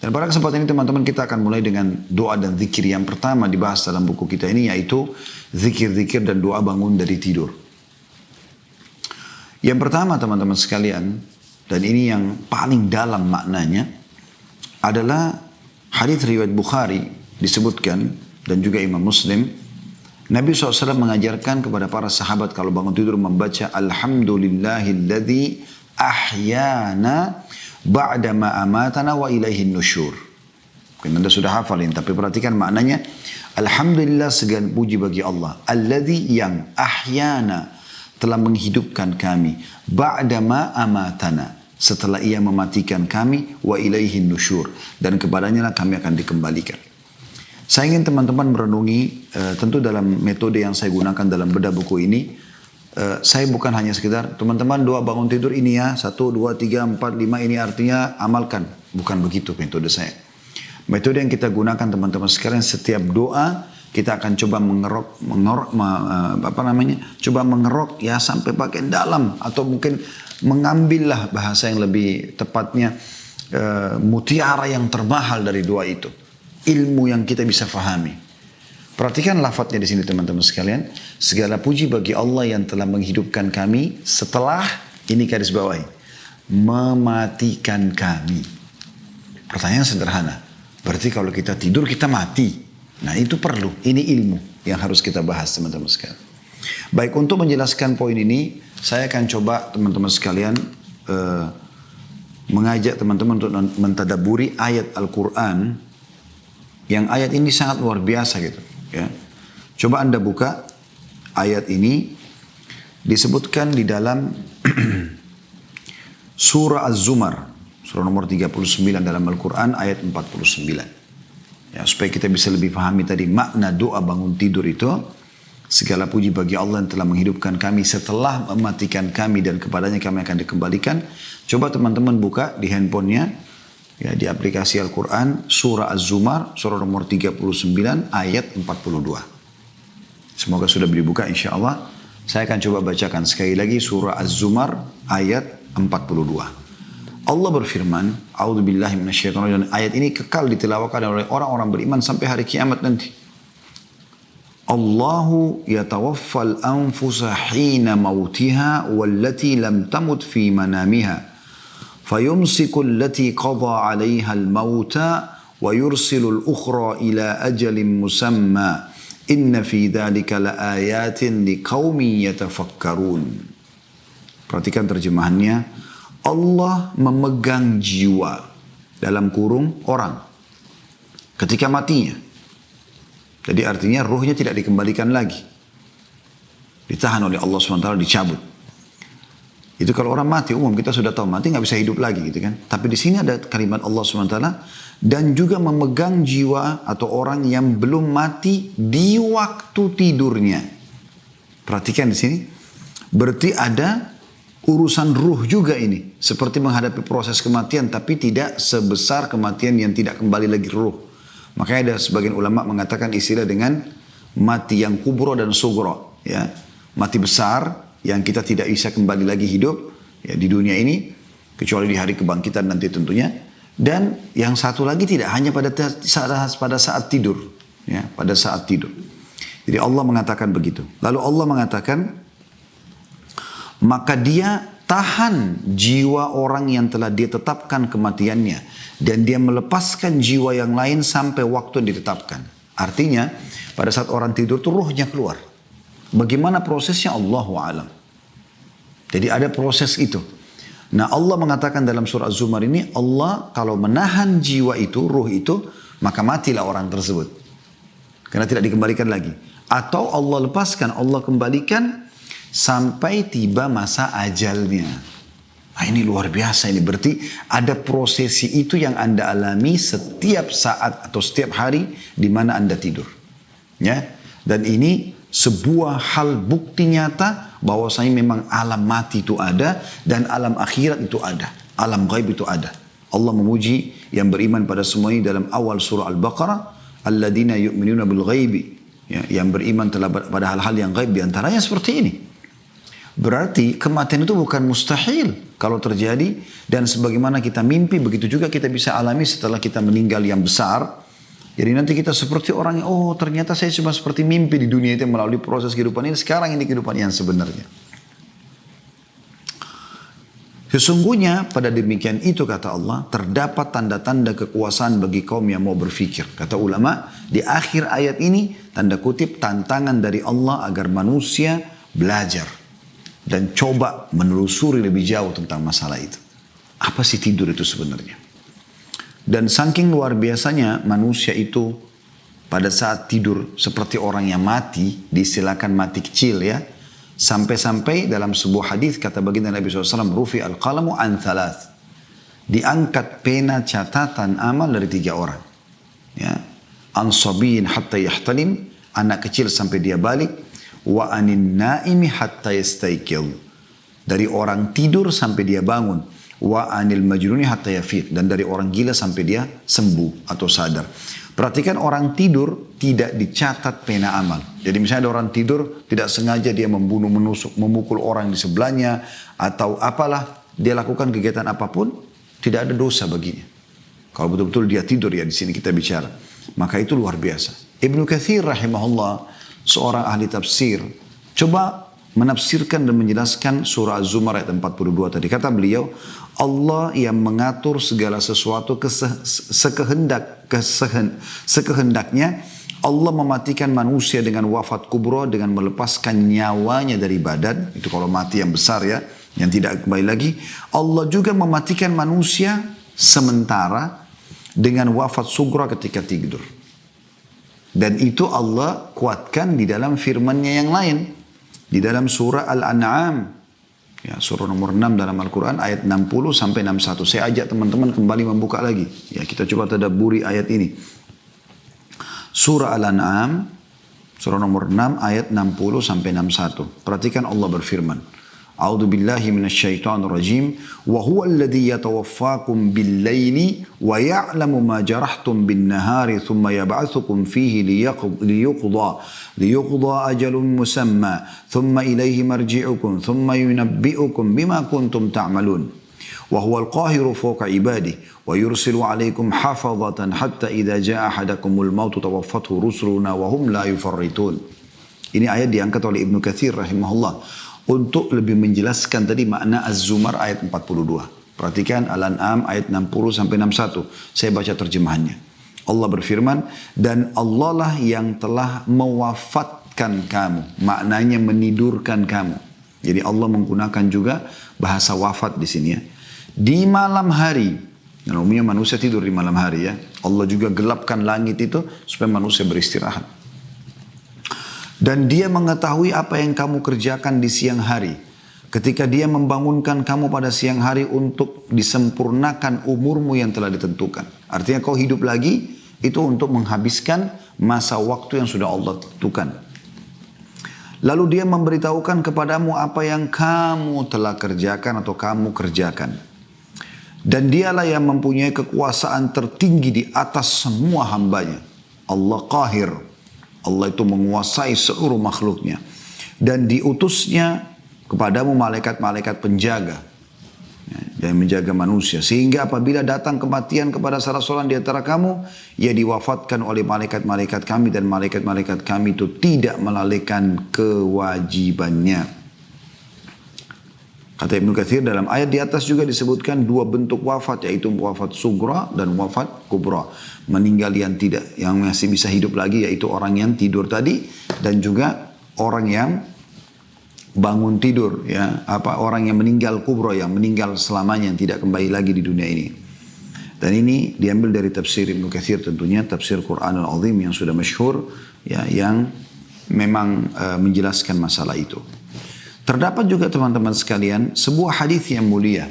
Dan pada kesempatan ini teman-teman kita akan mulai dengan doa dan zikir yang pertama dibahas dalam buku kita ini, yaitu zikir-zikir dan doa bangun dari tidur. Yang pertama teman-teman sekalian, dan ini yang paling dalam maknanya, adalah hadits riwayat Bukhari disebutkan dan juga Imam Muslim. Nabi SAW mengajarkan kepada para sahabat kalau bangun tidur membaca Alhamdulillahilladzi ahyana ba'dama amatana wa ilaihin nusyur. Mungkin Anda sudah hafalin, tapi perhatikan maknanya. Alhamdulillah, segala puji bagi Allah. Alladzi, yang ahyana, telah menghidupkan kami. Ba'dama amatana, setelah ia mematikan kami. Wa ilaihin nusyur, dan kepadanya lah kami akan dikembalikan. Saya ingin teman-teman merenungi, tentu dalam metode yang saya gunakan dalam bedah buku ini, saya bukan hanya sekedar, teman-teman doa bangun tidur ini ya, 1, 2, 3, 4, 5 ini artinya amalkan. Bukan begitu metode saya. Metode yang kita gunakan teman-teman sekarang, setiap doa kita akan coba coba mengerok ya sampai bagian dalam, atau mungkin mengambillah bahasa yang lebih tepatnya mutiara yang termahal dari doa itu. Ilmu yang kita bisa fahami. Perhatikan lafadznya di sini teman-teman sekalian. Segala puji bagi Allah yang telah menghidupkan kami setelah, ini garis bawahi, mematikan kami. Pertanyaan sederhana. Berarti kalau kita tidur kita mati. Nah itu perlu. Ini ilmu yang harus kita bahas teman-teman sekalian. Baik, untuk menjelaskan poin ini, saya akan coba teman-teman sekalian mengajak teman-teman untuk mentadaburi ayat Al-Quran. Yang ayat ini sangat luar biasa gitu. Ya. Coba Anda buka ayat ini, disebutkan di dalam surah Az-Zumar, surah nomor 39 dalam Al-Quran ayat 49. Ya, supaya kita bisa lebih pahami tadi makna doa bangun tidur itu. Segala puji bagi Allah yang telah menghidupkan kami setelah mematikan kami, dan kepadanya kami akan dikembalikan. Coba teman-teman buka di handphonenya. Ya, di aplikasi Al-Quran, surah Az-Zumar, surah nomor 39, ayat 42. Semoga sudah dibuka insya Allah. Saya akan coba bacakan sekali lagi surah Az-Zumar, ayat 42. Allah berfirman, A'udzubillahi minasyaitonir rajim. Ayat ini kekal ditilawakan oleh orang-orang beriman sampai hari kiamat nanti. Allahu yatawaffal anfusa hina mautiha wallati lam tamut fi manamiha. فيمسك التي قضى عليها الموت ويرسل الأخرى إلى أجل مسمى إن في ذلك لآيات لقوم يتفكرون. Perhatikan terjemahannya. Allah memegang jiwa, dalam kurung orang, ketika matinya. Jadi artinya ruhnya tidak dikembalikan lagi. Ditahan oleh Allah SWT, dicabut. Itu kalau orang mati, umum kita sudah tahu mati nggak bisa hidup lagi gitu kan. Tapi di sini ada kalimat Allah SWT, dan juga memegang jiwa atau orang yang belum mati di waktu tidurnya. Perhatikan di sini, berarti ada urusan ruh juga ini, seperti menghadapi proses kematian, tapi tidak sebesar kematian yang tidak kembali lagi ruh. Makanya ada sebagian ulama mengatakan istilah dengan mati yang kubro dan sugro, ya, mati besar yang kita tidak bisa kembali lagi hidup ya di dunia ini, kecuali di hari kebangkitan nanti tentunya. Dan yang satu lagi tidak hanya pada saat tidur, ya, pada saat tidur. Jadi Allah mengatakan begitu. Lalu Allah mengatakan, maka dia tahan jiwa orang yang telah dia tetapkan kematiannya, dan dia melepaskan jiwa yang lain sampai waktu yang ditetapkan. Artinya pada saat orang tidur tuh ruhnya keluar. Bagaimana prosesnya Allahu a'lam. Jadi ada proses itu. Nah Allah mengatakan dalam surah Az-Zumar ini, Allah kalau menahan jiwa itu, ruh itu, maka matilah orang tersebut. Karena tidak dikembalikan lagi. Atau Allah lepaskan, Allah kembalikan sampai tiba masa ajalnya. Nah ini luar biasa ini. Berarti ada prosesi itu yang Anda alami setiap saat atau setiap hari di mana Anda tidur. Ya. Dan ini sebuah hal bukti nyata bahwasanya memang alam mati itu ada dan alam akhirat itu ada, alam gaib itu ada. Allah memuji yang beriman pada semua ini dalam awal surah Al-Baqarah, alladzina yu'minuna bil ghaibi, ya, yang beriman pada hal-hal yang gaib, di antaranya seperti ini. Berarti kematian itu bukan mustahil kalau terjadi, dan sebagaimana kita mimpi begitu juga kita bisa alami setelah kita meninggal yang besar. Jadi nanti kita seperti orang yang, oh ternyata saya cuma seperti mimpi di dunia itu melalui proses kehidupan ini, sekarang ini kehidupan yang sebenarnya. Sesungguhnya pada demikian itu kata Allah, terdapat tanda-tanda kekuasaan bagi kaum yang mau berfikir. Kata ulama, di akhir ayat ini tanda kutip tantangan dari Allah agar manusia belajar dan coba menelusuri lebih jauh tentang masalah itu. Apa sih tidur itu sebenarnya? Dan saking luar biasanya manusia itu pada saat tidur seperti orang yang mati, diistilahkan mati kecil ya. Sampai-sampai dalam sebuah hadis kata baginda Nabi SAW, rufi al-qalamu an thalath. Diangkat pena catatan amal dari 3 orang. Ya. An sabiyin hatta yahtalim, anak kecil sampai dia balik. Wa anin naimi hatta yastaykil. Dari orang tidur sampai dia bangun. Wa anil majnuni hatta yafiq. Dan dari orang gila sampai dia sembuh atau sadar. Perhatikan orang tidur tidak dicatat pena amal. Jadi misalnya ada orang tidur tidak sengaja dia membunuh, menusuk, memukul orang di sebelahnya. Atau apalah dia lakukan kegiatan apapun. Tidak ada dosa baginya. Kalau betul-betul dia tidur ya di sini kita bicara. Maka itu luar biasa. Ibnu Katsir rahimahullah seorang ahli tafsir. Coba menafsirkan dan menjelaskan surah Az-Zumar ayat 42 tadi. Kata beliau, Allah yang mengatur segala sesuatu sekehendaknya. Allah mematikan manusia dengan wafat kubro, dengan melepaskan nyawanya dari badan. Itu kalau mati yang besar ya, yang tidak kembali lagi. Allah juga mematikan manusia sementara dengan wafat sugro ketika tidur. Dan itu Allah kuatkan di dalam firman-Nya yang lain. Di dalam surah Al-An'am. Ya, surah nomor 6 dalam Al-Quran ayat 60 sampai 61. Saya ajak teman-teman kembali membuka lagi. Ya, kita coba tadabburi ayat ini. Surah Al-An'am, surah nomor 6 ayat 60 sampai 61. Perhatikan Allah berfirman. A'udzu billahi minasyaitonir rajim. Wa huwa alladhi yatawaffakum bil-laili wa ya'lamu ma jarahtum bin-nahari thumma yab'atsukum fihi liyuqda ajalun musamma thumma ilayhi marji'ukum thumma yunabbi'ukum bima kuntum ta'malun. وهو القاهر فوق عباده ويرسل عليكم حفظة حتى إذا جاء أحدكم الموت توفته رسلنا وهم لا يفرطون. Ini ayat diangkat oleh Ibnu Katsir rahimahullah untuk lebih menjelaskan tadi makna Az-Zumar ayat 42. Perhatikan Al-An'am ayat 60 sampai 61. Saya baca terjemahannya. Allah berfirman, dan Allah lah yang telah mewafatkan kamu, maknanya menidurkan kamu. Jadi Allah menggunakan juga bahasa wafat di sini ya. Di malam hari, dan umumnya manusia tidur di malam hari ya. Allah juga gelapkan langit itu supaya manusia beristirahat. Dan dia mengetahui apa yang kamu kerjakan di siang hari. Ketika dia membangunkan kamu pada siang hari untuk disempurnakan umurmu yang telah ditentukan. Artinya kau hidup lagi itu untuk menghabiskan masa waktu yang sudah Allah tentukan. Lalu dia memberitahukan kepadamu apa yang kamu telah kerjakan atau kamu kerjakan. Dan dialah yang mempunyai kekuasaan tertinggi di atas semua hambanya. Allah qahir. Allah itu menguasai seluruh makhluknya. Dan diutusnya kepadamu malaikat-malaikat penjaga. Yang menjaga manusia. Sehingga apabila datang kematian kepada salah seorang di antara kamu, ia diwafatkan oleh malaikat-malaikat kami. Dan malaikat-malaikat kami itu tidak melalaikan kewajibannya. Kata Ibnu Katsir dalam ayat di atas juga disebutkan 2 bentuk wafat, yaitu wafat sugra dan wafat kubra. Meninggal yang tidak, yang masih bisa hidup lagi, yaitu orang yang tidur tadi, dan juga orang yang bangun tidur, ya, orang yang meninggal kubra, yang meninggal selamanya, yang tidak kembali lagi di dunia ini. Dan ini diambil dari tafsir Ibnu Katsir tentunya, tafsir Quranul Azim yang sudah masyhur, ya, yang memang menjelaskan masalah itu. Terdapat juga teman-teman sekalian sebuah hadis yang mulia.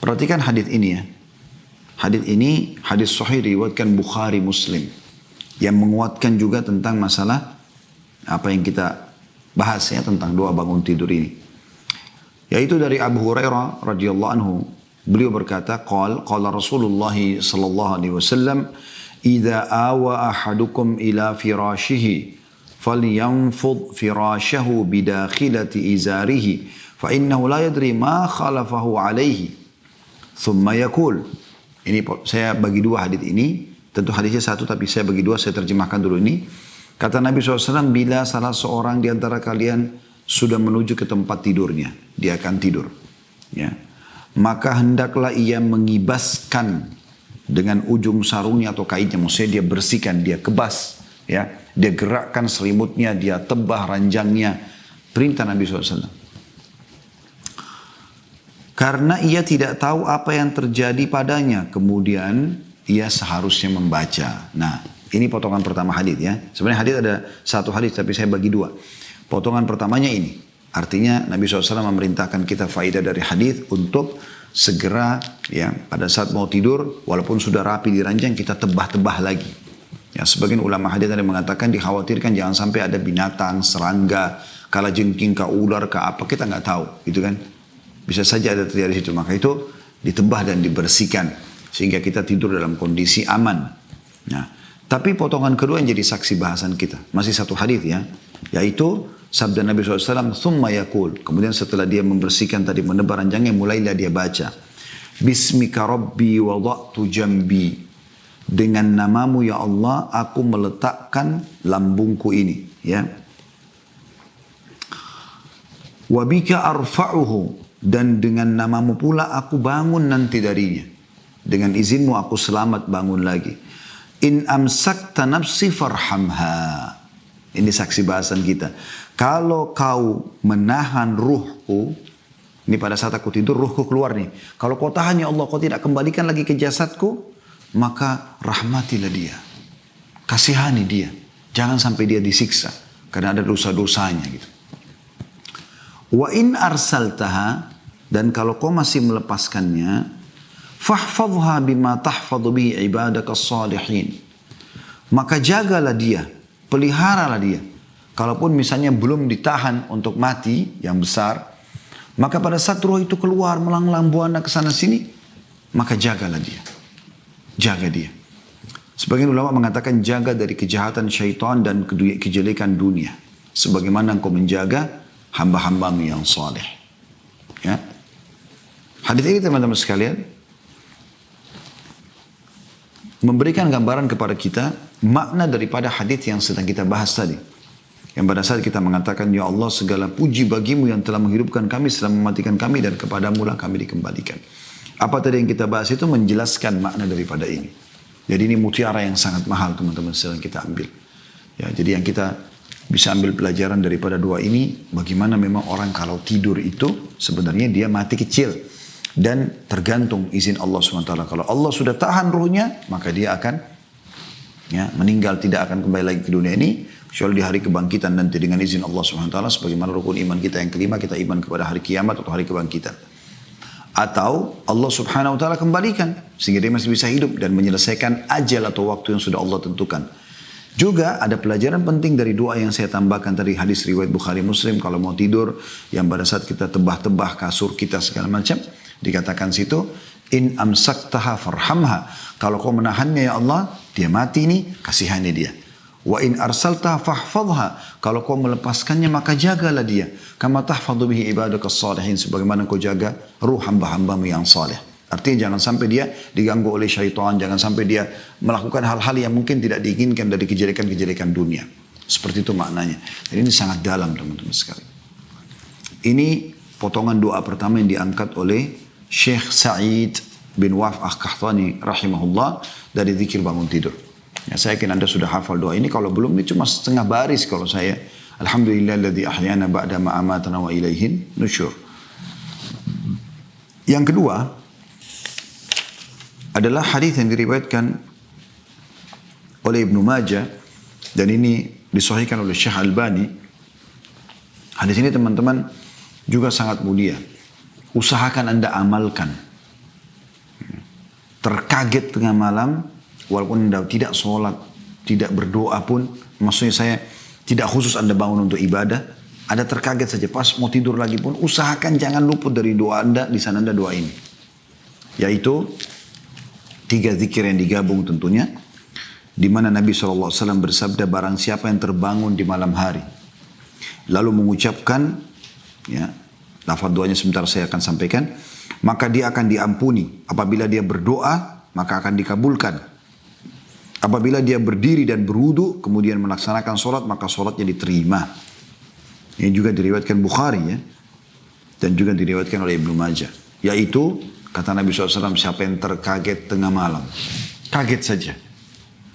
Perhatikan hadis ini ya. Hadis ini hadis sahih diriwayatkan Bukhari Muslim yang menguatkan juga tentang masalah apa yang kita bahas ya tentang doa bangun tidur ini. Yaitu dari Abu Hurairah radhiyallahu anhu, beliau berkata, qala Rasulullah sallallahu alaihi wasallam, "Idza awa ahadukum ila firashihi فَلْيَنْفُضْ فِرَاشَهُ بِدَاخِلَةِ إِزَارِهِ فَإِنَّهُ لَا يَدْرِي مَا خَلَفَهُ عَلَيْهِ ثُمَّ يَقُولُ. Ini saya bagi dua hadis ini. Tentu hadisnya satu tapi saya bagi dua, saya terjemahkan dulu ini. Kata Nabi SAW, bila salah seorang di antara kalian sudah menuju ke tempat tidurnya, dia akan tidur. Ya. Maka hendaklah ia mengibaskan dengan ujung sarungnya atau kaitnya. Maksudnya dia bersihkan, dia kebas. Ya. Dia gerakkan selimutnya, dia tebah ranjangnya. Perintah Nabi SAW. Karena ia tidak tahu apa yang terjadi padanya. Kemudian ia seharusnya membaca. Nah, ini potongan pertama hadis ya. Sebenarnya hadis ada satu hadis tapi saya bagi dua. Potongan pertamanya ini. Artinya Nabi SAW memerintahkan kita faedah dari hadis untuk segera ya pada saat mau tidur walaupun sudah rapi di ranjang kita tebah-tebah lagi. Ya, sebagian ulama hadis ada mengatakan dikhawatirkan jangan sampai ada binatang, serangga, kalajengking, ular, apa kita nggak tahu, gitu kan? Bisa saja ada terjadi situ. Maka itu ditebah dan dibersihkan sehingga kita tidur dalam kondisi aman. Nah, tapi potongan kedua yang jadi saksi bahasan kita masih satu hadis ya, yaitu sabda Nabi SAW, "Tsumma yaqul." Kemudian setelah dia membersihkan tadi menebar ranjangnya, mulailah dia baca, "Bismika Rabbi wada'tu jambi." Dengan namamu ya Allah, aku meletakkan lambungku ini. Ya. Wabika arfa'uhu. Dan dengan namamu pula aku bangun nanti darinya. Dengan izinmu aku selamat bangun lagi. In amsakta nafsi farhamha. Ini saksi bahasan kita. Kalau kau menahan ruhku, ini pada saat aku tidur ruhku keluar nih. Kalau kau tahan ya Allah, kau tidak kembalikan lagi ke jasadku, maka rahmatilah dia. Kasihani dia. Jangan sampai dia disiksa. Karena ada dosa-dosanya gitu. Wa in arsaltaha. Dan kalau kau masih melepaskannya, fahfadha bima tahfadhu bihi ibadaka salihin. Maka jagalah dia, peliharalah dia. Kalaupun misalnya belum ditahan untuk mati yang besar, maka pada saat roh itu keluar melanglang buana ke sana sini, maka jagalah dia. Jaga dia. Sebagian ulama mengatakan jaga dari kejahatan syaitan dan kejelekan dunia. Sebagaimana engkau menjaga hamba-hambamu yang saleh. Ya. Hadis ini teman-teman sekalian memberikan gambaran kepada kita makna daripada hadis yang sedang kita bahas tadi. Yang pada saat kita mengatakan, ya Allah segala puji bagimu yang telah menghidupkan kami setelah mematikan kami dan kepadamu lah kami dikembalikan. Apa tadi yang kita bahas itu menjelaskan makna daripada ini. Jadi ini mutiara yang sangat mahal teman-teman sedang kita ambil. Ya, jadi yang kita bisa ambil pelajaran daripada dua ini, bagaimana memang orang kalau tidur itu sebenarnya dia mati kecil. Dan tergantung izin Allah SWT. Kalau Allah sudah tahan ruhnya, maka dia akan ya, meninggal, tidak akan kembali lagi ke dunia ini. Kecuali di hari kebangkitan nanti dengan izin Allah SWT. Sebagaimana rukun iman kita yang kelima, kita iman kepada hari kiamat atau hari kebangkitan. Atau Allah Subhanahu Wa Taala kembalikan sehingga dia masih bisa hidup dan menyelesaikan ajal atau waktu yang sudah Allah tentukan. Juga ada pelajaran penting dari doa yang saya tambahkan tadi hadis riwayat Bukhari Muslim kalau mau tidur yang pada saat kita tebah-tebah kasur kita segala macam dikatakan situ in amsaktaha farhamha, kalau kau menahannya ya Allah dia mati nih kasihani dia. Wa in arsaltaha fahfadha, kalau kau melepaskannya maka jagalah dia kama tahfadhu bihi ibadaka salihin, sebagaimana kau jaga ruh hamba-hambamu yang saleh. Artinya jangan sampai dia diganggu oleh syaitan, jangan sampai dia melakukan hal-hal yang mungkin tidak diinginkan dari kejelekan-kejelekan dunia. Seperti itu maknanya. Jadi ini sangat dalam teman-teman sekalian. Ini potongan doa pertama yang diangkat oleh Syekh Sa'id bin Waf Al-Qahtani rahimahullah dari zikir bangun tidur. Ya, saya yakin Anda sudah hafal doa ini. Kalau belum, ini cuma setengah baris kalau saya. Alhamdulillahilladzi ahyana ba'da ma amatana wa ilaihin nusyur. Yang kedua adalah hadis yang diriwayatkan oleh Ibnu Majah dan ini disahihkan oleh Syekh Albani. Hadis ini teman-teman juga sangat mulia. Usahakan Anda amalkan. Terkaget tengah malam, walaupun Anda tidak sholat, tidak berdoa pun, maksudnya saya tidak khusus Anda bangun untuk ibadah, ada terkaget saja pas mau tidur lagi pun, usahakan jangan luput dari doa Anda, di sana Anda doa ini. Yaitu 3 zikir yang digabung tentunya. di mana Nabi SAW bersabda, barang siapa yang terbangun di malam hari lalu mengucapkan, ya, lafaz doanya sebentar saya akan sampaikan, maka dia akan diampuni. Apabila dia berdoa, maka akan dikabulkan. Apabila dia berdiri dan berwudu kemudian melaksanakan sholat, maka sholatnya diterima. Ini juga diriwayatkan Bukhari, ya, dan juga diriwayatkan oleh Ibnu Majah. Yaitu kata Nabi SAW, siapa yang terkaget tengah malam, kaget saja,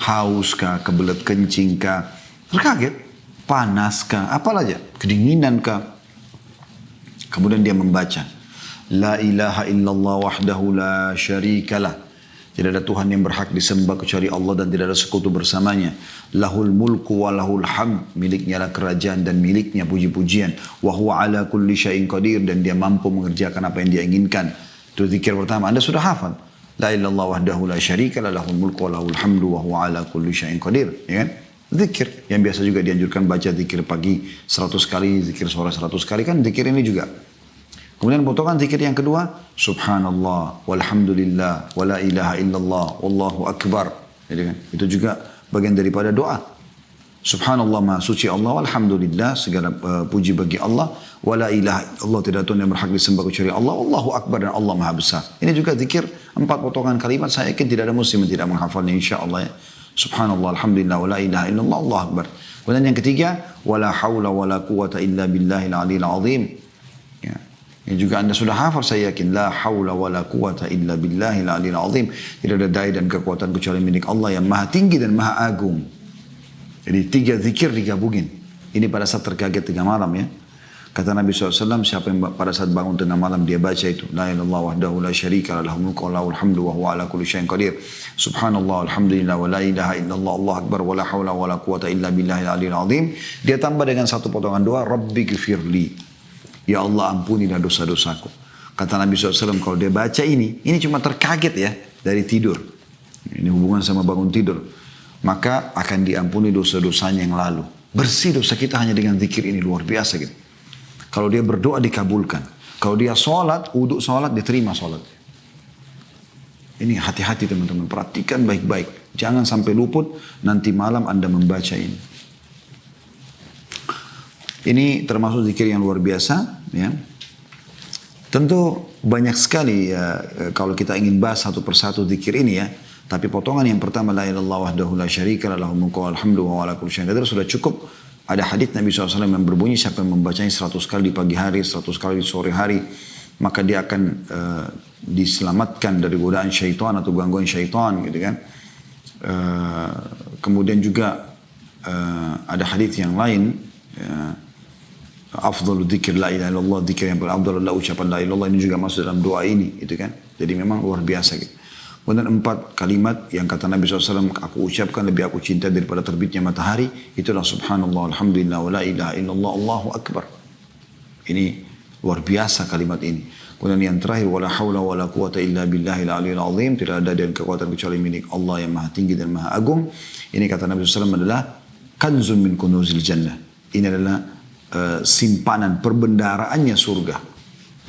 haus kah, kebelet kencing kah, terkaget, panas kah, apalah aja, kedinginan kah, kemudian dia membaca La ilaha illallah wahdahu la syarikalah, tidak ada Tuhan yang berhak disembah kecuali Allah dan tidak ada sekutu bersamanya. Lahul mulku wa lahul hamd, miliknya lah kerajaan dan miliknya puji-pujian. Wa huwa ala kulli syai'in qadir, dan dia mampu mengerjakan apa yang dia inginkan. Itu zikir pertama. Anda sudah hafal. La ilallah wahdahu la syarikalah, lahul mulku wa lahul hamdu wa huwa ala kulli syai'in qadir. Ya kan? Zikir yang biasa juga dianjurkan baca zikir pagi 100 kali, zikir sore 100 kali, kan zikir ini juga. Kemudian potongan zikir yang kedua, subhanallah, walhamdulillah, wala ilaha illallah, wallahu akbar. Itu juga bagian daripada doa. Subhanallah, maha suci Allah, walhamdulillah, segala puji bagi Allah, wala ilaha illallah, tidak Tuhan yang berhak disembah kecuali Allah, wallahu akbar, dan Allah maha besar. Ini juga zikir 4 potongan kalimat, saya yakin tidak ada muslim yang tidak menghafalnya insyaAllah, ya. Subhanallah, alhamdulillah, wala ilaha illallah, Allah akbar. Kemudian yang ketiga, wala hawla wala quwata illa billahil aliyil azim. Ya. Ini juga Anda sudah hafal saya yakin. La hawla wa la quwata illa billahil aliyil azim. Tidak ada daya dan kekuatan kecuali milik Allah yang maha tinggi dan maha agung. Jadi 3 zikir digabungin. Ini pada saat terkaget tengah malam, ya. Kata Nabi SAW, siapa yang pada saat bangun tengah malam dia baca itu. La ilallah wahdahu la syarika lahul mulku wa lahul hamdu wa huwa ala kulli syai'in qadir. Subhanallah, alhamdulillah, wa la ilaha illallah, Allah akbar, wa la hawla wa la quwata illa billahil aliyil azim. Dia tambah dengan satu potongan doa, Rabbi gfirli. Ya Allah, ampunilah dosa-dosaku. Kata Nabi SAW, kalau dia baca ini cuma terkaget, ya, dari tidur. Ini hubungan sama bangun tidur. Maka akan diampuni dosa-dosanya yang lalu. Bersih dosa kita hanya dengan zikir ini, luar biasa gitu. Kalau dia berdoa dikabulkan. Kalau dia sholat, wudhu sholat, diterima sholat. Ini hati-hati teman-teman, perhatikan baik-baik. Jangan sampai luput, nanti malam Anda membaca ini. Ini termasuk zikir yang luar biasa, ya. Tentu banyak sekali, ya, kalau kita ingin bahas satu persatu zikir ini, ya. Tapi potongan yang pertama, la ilallah wahdahu la syarika lahul mulku wal hamdu wa ala kulli syai'in qadir, sudah cukup. Ada hadits Nabi SAW yang berbunyi, siapa yang membacanya 100 kali di pagi hari, 100 kali di sore hari, maka dia akan diselamatkan dari godaan syaitan atau gangguan syaitan, gitu kan. Kemudian juga ada hadits yang lain, ya, afdalu dzikir la ilaha illallah, dzikir yang paling afdal adalah ucapan la ilaha illallah, ini juga masuk dalam doa ini, gitu kan. Jadi memang luar biasa gitu. Kemudian 4 kalimat yang kata Nabi SAW, aku ucapkan lebih aku cinta daripada terbitnya matahari, itulah subhanallah, alhamdulillah, wa la ilaha illallah, Allahu akbar. Ini luar biasa kalimat ini. Kemudian yang terakhir, wala hawla wala quwata illa billahil aliyil azim, tidak ada dan kekuatan kecuali milik Allah yang maha tinggi dan maha agung. Ini kata Nabi SAW adalah kanzun min kunuzil jannah. Ini adalah simpanan perbendaraannya surga.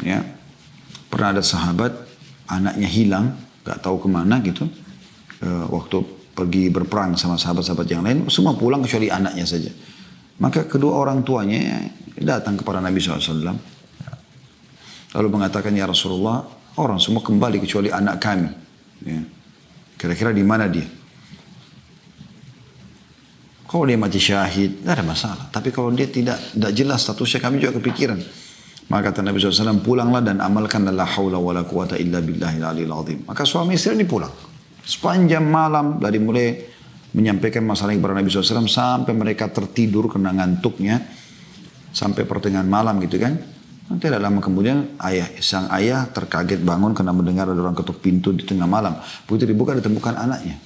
Ya. Pernah ada sahabat, anaknya hilang, gak tahu kemana gitu. Waktu pergi berperang sama sahabat-sahabat yang lain, semua pulang kecuali anaknya saja. Maka kedua orang tuanya datang kepada Nabi SAW. Lalu mengatakan, ya Rasulullah, orang semua kembali kecuali anak kami. Ya. Kira-kira di mana dia? Kalau dia mati syahid, tidak ada masalah. Tapi kalau dia tidak jelas statusnya, kami juga kepikiran. Maka kata Nabi SAW, pulanglah dan amalkan la hawla wa la quwata illa billahil aliyil azim. Maka suami istri ini pulang. Sepanjang malam, dari mulai menyampaikan masalah kepada Nabi SAW, sampai mereka tertidur karena ngantuknya, sampai pertengahan malam gitu kan. Tidak lama kemudian, sang ayah terkaget bangun karena mendengar ada orang ketuk pintu di tengah malam. Begitu dibuka, ditemukan anaknya.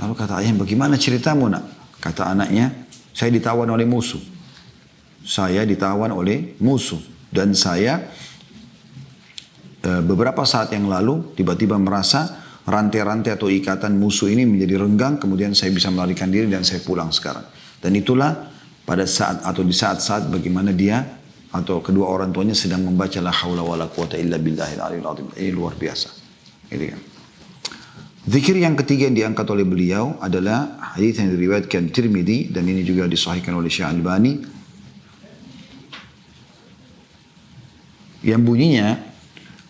Lalu kata ayah, bagaimana ceritamu nak? Kata anaknya, saya ditawan oleh musuh. Saya ditawan oleh musuh. Dan saya beberapa saat yang lalu tiba-tiba merasa rantai-rantai atau ikatan musuh ini menjadi renggang. Kemudian saya bisa melarikan diri dan saya pulang sekarang. Dan itulah pada saat atau di saat-saat bagaimana dia atau kedua orang tuanya sedang membaca la haula wala quwata illa billahil aliyil azim. Ini luar biasa. Gitu kan. Zikir yang ketiga yang diangkat oleh beliau adalah hadis yang diriwayatkan Tirmidzi dan ini juga disahihkan oleh Syekh Albani yang bunyinya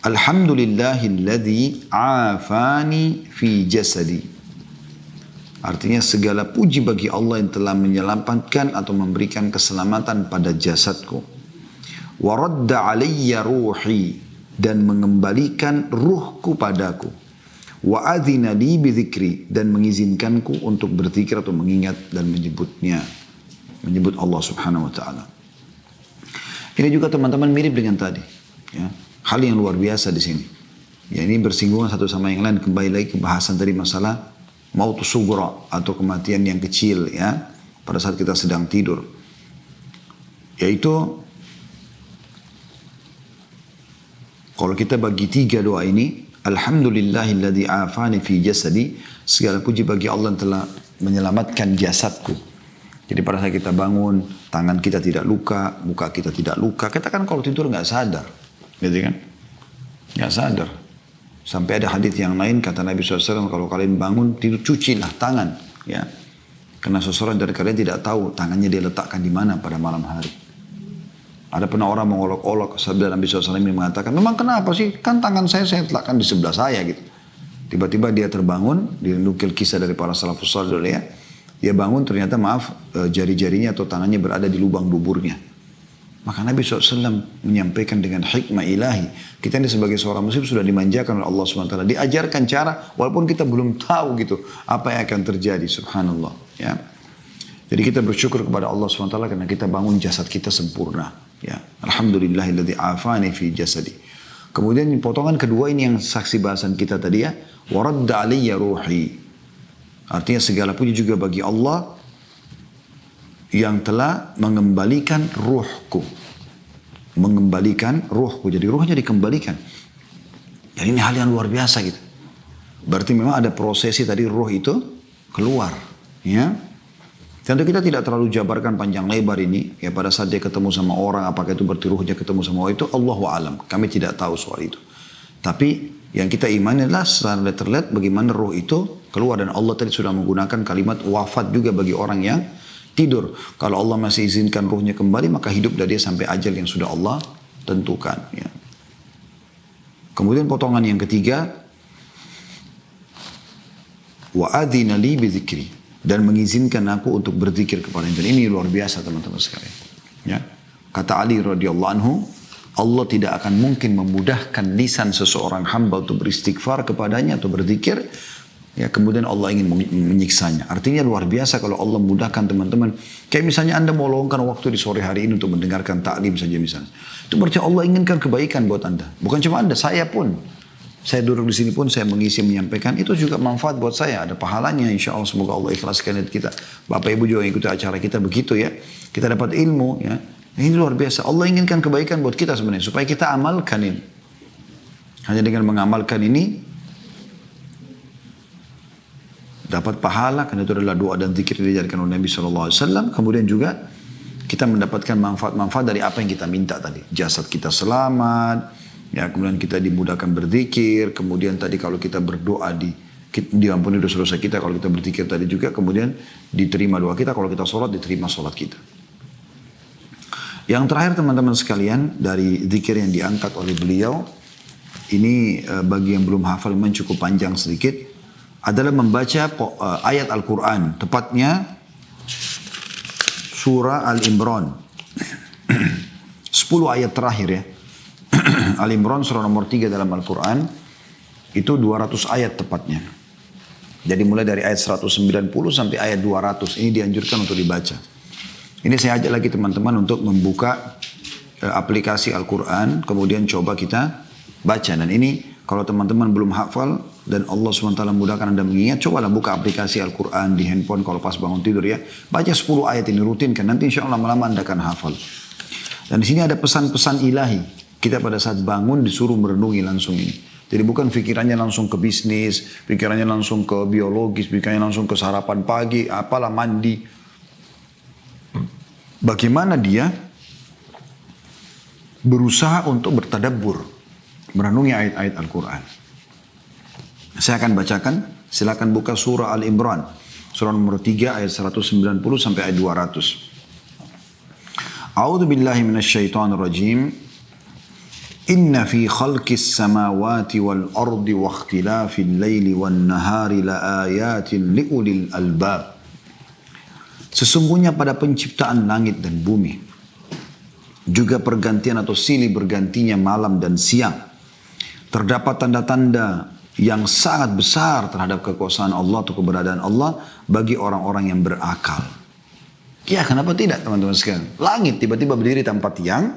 Alhamdulillahilladzi afani fi jasadi. Artinya segala puji bagi Allah yang telah menyelamatkan atau memberikan keselamatan pada jasadku. Wa radda alayya ruhi, dan mengembalikan ruhku padaku. Wa adzina li bidzikri, dan mengizinkanku untuk berzikir atau mengingat dan menyebutnya. Menyebut Allah Subhanahu wa taala. Ini juga teman-teman mirip dengan tadi, ya. Hal yang luar biasa di sini. Ya, ini bersinggungan satu sama yang lain, kembali lagi ke bahasan tadi masalah mautus sughra atau kematian yang kecil, ya, pada saat kita sedang tidur. Yaitu kalau kita bagi tiga doa ini, Alhamdulillahilladzi afani fi jasadi, segala puji bagi Allah yang telah menyelamatkan jasadku. Jadi pada saat kita bangun, tangan kita tidak luka, muka kita tidak luka. Kita kan kalau tidur nggak sadar, gitu kan? Nggak sadar. Sampai ada hadis yang lain kata Nabi SAW, kalau kalian bangun tidur cucilah tangan, ya. Karena seseorang dari kalian tidak tahu tangannya dia letakkan di mana pada malam hari. Ada pernah orang mengolok-olok sabda Nabi SAW yang mengatakan, memang kenapa sih? Kan tangan saya letakkan di sebelah saya gitu. Tiba-tiba dia terbangun, dinukil kisah dari para salafus salih, ya. Dia bangun ternyata jari-jarinya atau tangannya berada di lubang duburnya. Maka Nabi SAW menyampaikan dengan hikmah ilahi. Kita ini sebagai seorang muslim sudah dimanjakan oleh Allah SWT. Diajarkan cara walaupun kita belum tahu gitu apa yang akan terjadi. Subhanallah. Ya. Jadi kita bersyukur kepada Allah SWT karena kita bangun jasad kita sempurna. Ya. Alhamdulillahilladzi afani fi jasadi. Kemudian potongan kedua ini yang saksi bahasan kita tadi, ya. Waradda aliyya ruhi. Artinya segala puji juga bagi Allah yang telah mengembalikan ruhku. Mengembalikan ruhku. Jadi ruhnya dikembalikan. Jadi ini hal yang luar biasa gitu. Berarti memang ada prosesi tadi ruh itu keluar. Ya. Tentu kita tidak terlalu jabarkan panjang lebar ini. Ya pada saat dia ketemu sama orang, apakah itu berarti ruhnya ketemu sama orang itu, Allahu a'lam. Kami tidak tahu soal itu. Tapi yang kita imani adalah secara terlihat bagaimana ruh itu keluar. Dan Allah tadi sudah menggunakan kalimat wafat juga bagi orang yang tidur. Kalau Allah masih izinkan ruhnya kembali, maka hidup dari dia sampai ajal yang sudah Allah tentukan. Ya. Kemudian potongan yang ketiga, wa adzina li bidzikri, dan mengizinkan aku untuk berzikir kepada Dia. Ini luar biasa teman-teman sekalian. Ya. Kata Ali radhiyallahu anhu, Allah tidak akan mungkin memudahkan lisan seseorang hamba untuk beristighfar kepadanya atau berzikir, ya, kemudian Allah ingin menyiksanya. Artinya luar biasa kalau Allah mudahkan teman-teman. Kayak misalnya Anda mau luangkan waktu di sore hari ini untuk mendengarkan taklim saja misalnya. Itu berarti Allah inginkan kebaikan buat Anda. Bukan cuma Anda, saya pun. Saya duduk di sini pun saya mengisi menyampaikan, itu juga manfaat buat saya. Ada pahalanya insya Allah, semoga Allah ikhlaskan kita. Bapak Ibu juga yang ikuti acara kita begitu, ya. Kita dapat ilmu, ya. Ini luar biasa. Allah inginkan kebaikan buat kita sebenarnya supaya kita amalkan ini. Hanya dengan mengamalkan ini dapat pahala, karena itu adalah doa dan zikir yang diajarkan oleh Nabi SAW. Kemudian juga kita mendapatkan manfaat-manfaat dari apa yang kita minta tadi. Jasad kita selamat, ya, kemudian kita dimudahkan berzikir. Kemudian tadi kalau kita berdoa diampuni dosa-dosa kita. Kalau kita berzikir tadi juga kemudian diterima doa kita. Kalau kita sholat diterima sholat kita. Yang terakhir teman-teman sekalian dari zikir yang diangkat oleh beliau, ini bagi yang belum hafal memang cukup panjang sedikit, adalah membaca ayat Al-Quran, tepatnya surah Al-Imran. 10 ayat terakhir, ya. Al-Imran surah nomor 3 dalam Al-Quran, itu 200 ayat tepatnya. Jadi mulai dari ayat 190 sampai ayat 200, ini dianjurkan untuk dibaca. Ini saya ajak lagi teman-teman untuk membuka aplikasi Al-Quran, kemudian coba kita baca. Dan ini kalau teman-teman belum hafal dan Allah SWT mudahkan Anda mengingat, cobalah buka aplikasi Al-Quran di handphone kalau pas bangun tidur, ya. Baca 10 ayat ini, rutinkan. Nanti insya Allah lama-lama Anda akan hafal. Dan di sini ada pesan-pesan ilahi. Kita pada saat bangun disuruh merenungi langsung ini. Jadi bukan pikirannya langsung ke bisnis, pikirannya langsung ke biologis, pikirannya langsung ke sarapan pagi, apalah mandi. Bagaimana dia berusaha untuk bertadabbur, merenungi ayat-ayat Al-Quran. Saya akan bacakan Silakan buka surah Al-Imran. Surah nomor 3 ayat 190 sampai ayat 200. A'udzu billahi minasyaitonir rajim. Inna fi khalqis samawati wal ardi wa ikhtilafil laili wan nahari laayatin liulil albab. Sesungguhnya pada penciptaan langit dan bumi, juga pergantian atau silih bergantinya malam dan siang, terdapat tanda-tanda yang sangat besar terhadap kekuasaan Allah atau keberadaan Allah bagi orang-orang yang berakal. Ya, kenapa tidak teman-teman sekalian? Langit tiba-tiba berdiri tanpa tiang,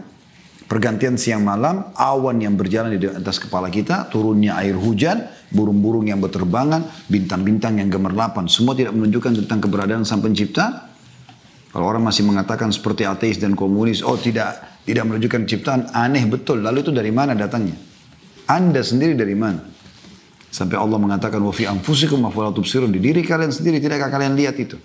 pergantian siang malam, awan yang berjalan di atas kepala kita, turunnya air hujan, burung-burung yang berterbangan, bintang-bintang yang gemerlapan, semua tidak menunjukkan tentang keberadaan Sang Pencipta. Kalau orang masih mengatakan seperti ateis dan komunis, oh tidak menunjukkan ciptaan, aneh betul. Lalu itu dari mana datangnya? Anda sendiri dari mana? Sampai Allah mengatakan, wa fi anfusikum afala tubsirun, di diri kalian sendiri, tidakkah kalian lihat itu?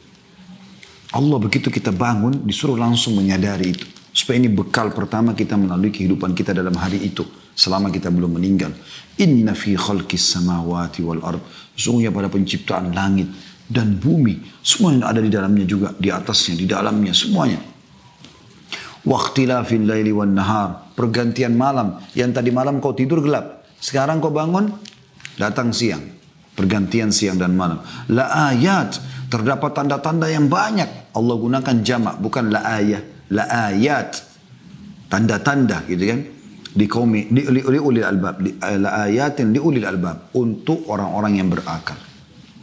Allah begitu kita bangun, disuruh langsung menyadari itu. Supaya ini bekal pertama kita melalui kehidupan kita dalam hari itu. Selama kita belum meninggal. Inna fi khalqis samawati wal ard. Sesungguhnya pada penciptaan langit dan bumi. Semua yang ada di dalamnya juga. Di atasnya, di dalamnya, semuanya. Waqtilafil laili wan nahar. Pergantian malam. Yang tadi malam kau tidur gelap. Sekarang kau bangun, datang siang. Pergantian siang dan malam. La ayat. Terdapat tanda-tanda yang banyak. Allah gunakan jamak, bukan la ayah. La ayat. Tanda-tanda gitu kan. Li ulil albab. La ayatin li ulil albab. Untuk orang-orang yang berakal.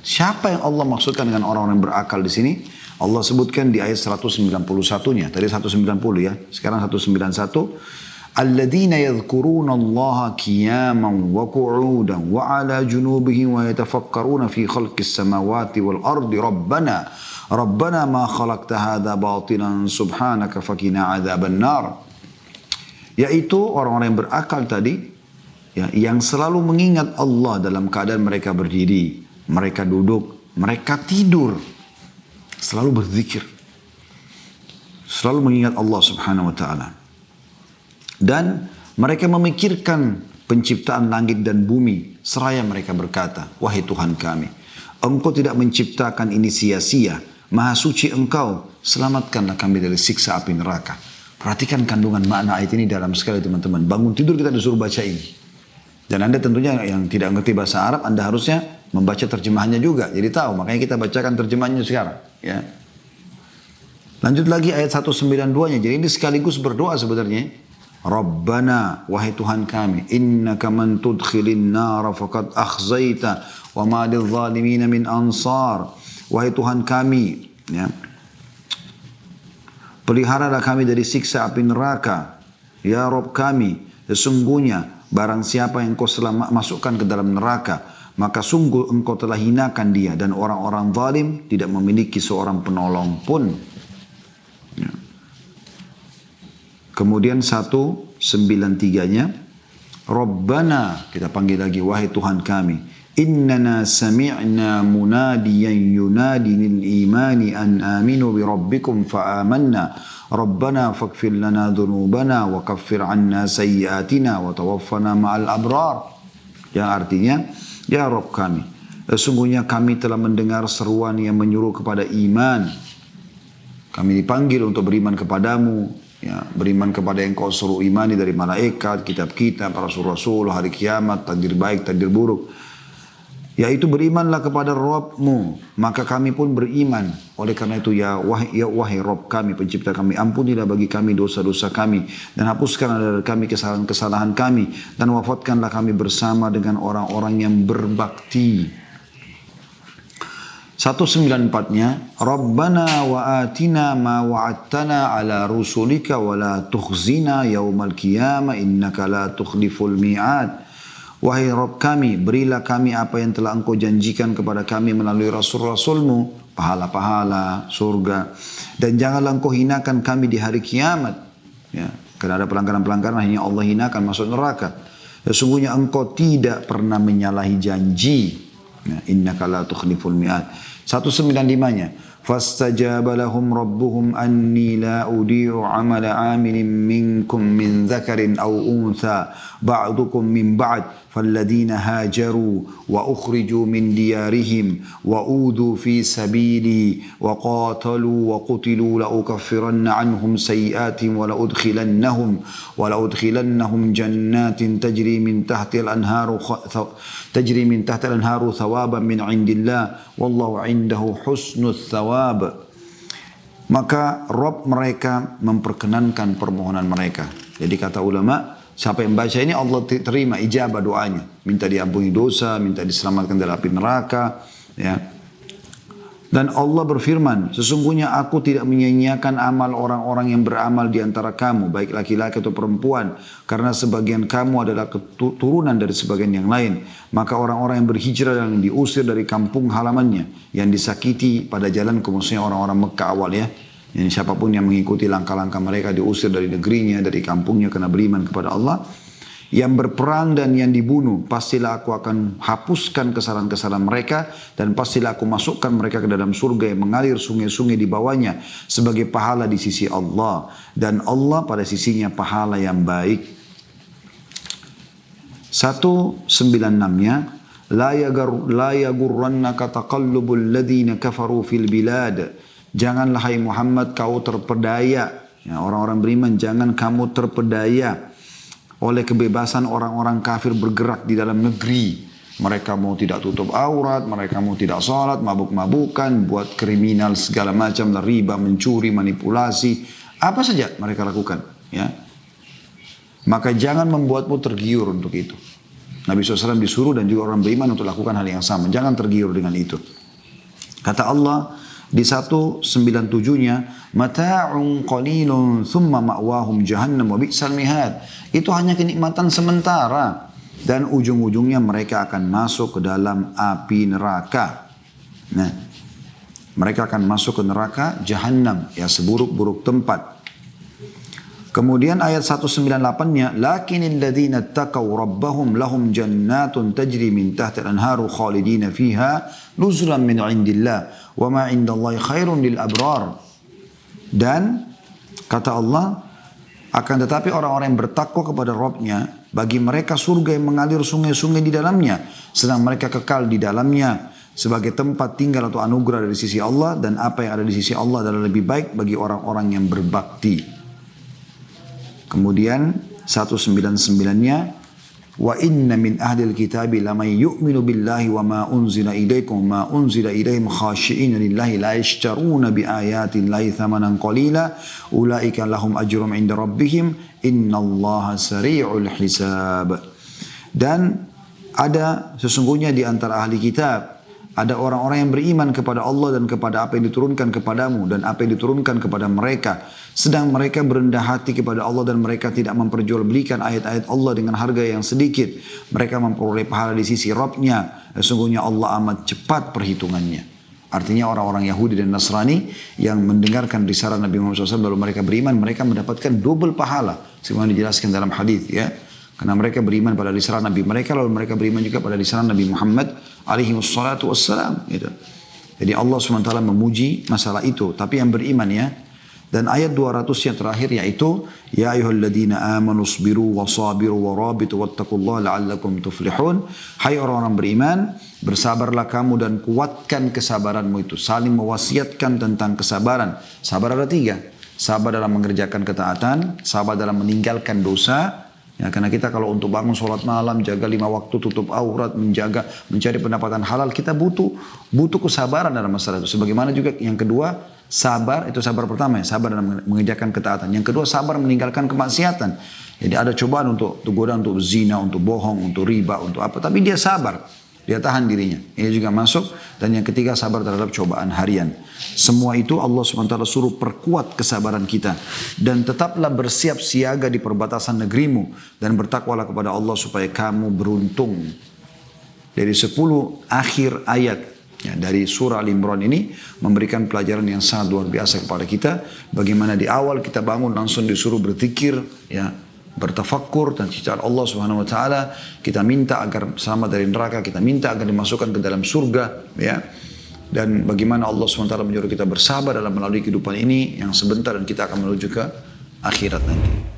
Siapa yang Allah maksudkan dengan orang-orang yang berakal di sini? Allah sebutkan di ayat 191-nya. Tadi 190 ya. Sekarang 191. Alladzina yadhkuruna Allah qiyaman wa qu'udan wa ala junubihim wa yatafakkaruna fi khalqis samawati wal ardi Rabbana ma khalaqta hadha batilan subhanaka fakina adzaban nar. Yaitu orang-orang yang berakal tadi ya, yang selalu mengingat Allah dalam keadaan mereka berdiri, mereka duduk, mereka tidur. Selalu berzikir. Selalu mengingat Allah subhanahu wa ta'ala. Dan mereka memikirkan penciptaan langit dan bumi. Seraya mereka berkata, wahai Tuhan kami, Engkau tidak menciptakan ini sia-sia. Maha suci Engkau, selamatkanlah kami dari siksa api neraka. Perhatikan kandungan makna ayat ini dalam sekali teman-teman. Bangun tidur kita disuruh baca ini. Dan Anda tentunya yang tidak mengerti bahasa Arab, Anda harusnya membaca terjemahannya juga. Jadi tahu, makanya kita bacakan terjemahannya sekarang. Ya. Lanjut lagi ayat 192-nya. Jadi ini sekaligus berdoa sebenarnya. Rabbana, wahai Tuhan kami, innaka man tudkhilin nara faqad akhzaita wa ma lidh-dhalimin min ansar. Wahai Tuhan kami, ya, peliharalah kami dari siksa api neraka. Ya Rabb kami, sesungguhnya barang siapa yang Engkau masukkan ke dalam neraka, maka sungguh Engkau telah hinakan dia, dan orang-orang zalim tidak memiliki seorang penolong pun. Ya. Kemudian 193-nya, Rabbana, kita panggil lagi, wahai Tuhan kami, innana sami'na munadiyan yunadi lil imani an aminu bi rabbikum fa amanna Rabbana faghfir lana dhunubana wa kaffir anna sayyiatina wa tawaffana ma'al abrar. Yang artinya, ya Rabb kami, sesungguhnya kami telah mendengar seruan yang menyuruh kepada iman. Kami dipanggil untuk beriman kepadamu, ya, beriman kepada yang Kau suruh imani dari malaikat, kitab-kitab, rasul-rasul, hari kiamat, takdir baik, takdir buruk. Yaitu berimanlah kepada Rabbmu, maka kami pun beriman. Oleh karena itu, ya wahai Rabb kami, pencipta kami, ampunilah bagi kami dosa-dosa kami, dan hapuskanlah dari kami kesalahan-kesalahan kami, dan wafatkanlah kami bersama dengan orang-orang yang berbakti. 194-nya, Rabbana wa atina ma wa'adtana ala rusulika wa la tukhzina yaumal qiyamah innaka la tukhliful mi'ad. Wahai Rabb kami, berilah kami apa yang telah Engkau janjikan kepada kami melalui rasul-rasulmu, pahala-pahala, surga. Dan janganlah Engkau hinakan kami di hari kiamat. Ya, karena ada pelanggaran-pelanggaran hanya Allah hinakan masuk neraka. Sesungguhnya Engkau tidak pernah menyalahi janji. Ya, innaka la tukhliful mi'ad. 195-nya, fastajaba lahum rabbuhum anni la udi'u amala amilin minkum min dzakarin aw untha ba'dukum min ba'd فالذين هاجروا وأخرجوا من ديارهم وأوذوا في سبيلي وقاتلوا وقتلوا لأكفرن عنهم سيئاتهم ولأدخلنهم جنات تجري من تحت الأنهار ثوابا من عند الله والله عنده حسن الثواب. Maka Rabb mereka memperkenankan permohonan mereka. Jadi kata ulama, siapa yang baca ini Allah terima ijabah doanya. Minta diampuni dosa, minta diselamatkan dari api neraka. Ya. Dan Allah berfirman, sesungguhnya aku tidak menyia-nyiakan amal orang-orang yang beramal di antara kamu, baik laki-laki atau perempuan. Karena sebagian kamu adalah keturunan dari sebagian yang lain. Maka orang-orang yang berhijrah dan diusir dari kampung halamannya, yang disakiti pada jalan, maksudnya orang-orang Mekah awal ya. Yang siapapun yang mengikuti langkah-langkah mereka diusir dari negerinya, dari kampungnya karena beriman kepada Allah. Yang berperang dan yang dibunuh, pastilah aku akan hapuskan kesalahan-kesalahan mereka dan pastilah aku masukkan mereka ke dalam surga yang mengalir sungai-sungai di bawahnya sebagai pahala di sisi Allah. Dan Allah pada sisinya pahala yang baik. 196-nya, la yagurrannaka taqallubul ladzina kafaru fil bilad. Janganlah hai Muhammad kau terpedaya, ya, orang-orang beriman jangan kamu terpedaya oleh kebebasan orang-orang kafir bergerak di dalam negeri. Mereka mau tidak tutup aurat, mereka mau tidak sholat, mabuk-mabukan, buat kriminal segala macam, riba, mencuri, manipulasi, apa saja mereka lakukan. Ya. Maka jangan membuatmu tergiur untuk itu. Nabi SAW disuruh dan juga orang beriman untuk lakukan hal yang sama. Jangan tergiur dengan itu. Kata Allah di 197-nya, mata'un qalilun thumma ma'wahum jahannam wa bi'sal mihad. Itu hanya kenikmatan sementara dan ujung-ujungnya mereka akan masuk ke dalam api neraka. Nah, mereka akan masuk ke neraka jahannam, ya seburuk-buruk tempat. Kemudian ayat 198-nya, lakinil ladzina taqaw rabbahum lahum jannatun tajri min tahtiha al-anharu khalidina fiha nuzulan min indillah wa ma indallahi khairun lil abrar. Dan kata Allah, akan tetapi orang-orang yang bertakwa kepada Rabbnya, bagi mereka surga yang mengalir sungai-sungai di dalamnya, sedang mereka kekal di dalamnya sebagai tempat tinggal atau anugerah dari sisi Allah, dan apa yang ada di sisi Allah adalah lebih baik bagi orang-orang yang berbakti. Kemudian 199-nya, wa inna min ahlil kitabi lamay yu'minu billahi wa ma unzila ilaikum ma unzila ilaihim khashi'ina lillahi la yashtaruna bi ayatin lahi thamanan qalila ulaika lahum ajrum inda rabbihim innallaha sari'ul hisab. Dan ada sesungguhnya di antara ahli kitab ada orang-orang yang beriman kepada Allah dan kepada apa yang diturunkan kepadamu dan apa yang diturunkan kepada mereka. Sedang mereka berendah hati kepada Allah dan mereka tidak memperjualbelikan ayat-ayat Allah dengan harga yang sedikit. Mereka memperoleh pahala di sisi Rabbnya. Sesungguhnya Allah amat cepat perhitungannya. Artinya orang-orang Yahudi dan Nasrani yang mendengarkan risalah Nabi Muhammad SAW lalu mereka beriman, mereka mendapatkan double pahala. Sebagaimana dijelaskan dalam hadis ya. Karena mereka beriman pada risalah Nabi mereka, lalu mereka beriman juga pada risalah Nabi Muhammad alaihi wassalatu wassalam. Gitu. Jadi Allah SWT memuji masalah itu. Tapi yang beriman ya. Dan ayat 200 yang terakhir yaitu, ya ayyuhalladzina amanu sabiru wa sabiru wa rabitu wattaqullaha la'allakum tuflihun. Hai orang-orang beriman, bersabarlah kamu dan kuatkan kesabaranmu itu. Saling mewasiatkan tentang kesabaran. Sabar ada 3. Sabar dalam mengerjakan ketaatan, sabar dalam meninggalkan dosa. Ya, karena kita kalau untuk bangun sholat malam, jaga 5 waktu, tutup aurat, mencari pendapatan halal, kita butuh kesabaran dalam masalah itu. Sebagaimana juga yang kedua, sabar, itu sabar pertama ya, sabar dalam mengerjakan ketaatan. Yang kedua, sabar meninggalkan kemaksiatan. Jadi ada cobaan untuk godaan untuk zina, untuk bohong, untuk riba, untuk apa. Tapi dia sabar, dia tahan dirinya. Ini juga masuk. Dan yang ketiga, sabar terhadap cobaan harian. Semua itu Allah SWT suruh perkuat kesabaran kita. Dan tetaplah bersiap siaga di perbatasan negerimu. Dan bertakwalah kepada Allah supaya kamu beruntung. Dari 10 akhir ayat ya, dari surah Al-Imran ini memberikan pelajaran yang sangat luar biasa kepada kita. Bagaimana di awal kita bangun langsung disuruh berzikir, ya, bertafakkur dan cita Allah Subhanahu Wa Taala. Kita minta agar selamat dari neraka, kita minta agar dimasukkan ke dalam surga, ya. Dan bagaimana Allah SWT menyuruh kita bersabar dalam melalui kehidupan ini yang sebentar dan kita akan menuju ke akhirat nanti.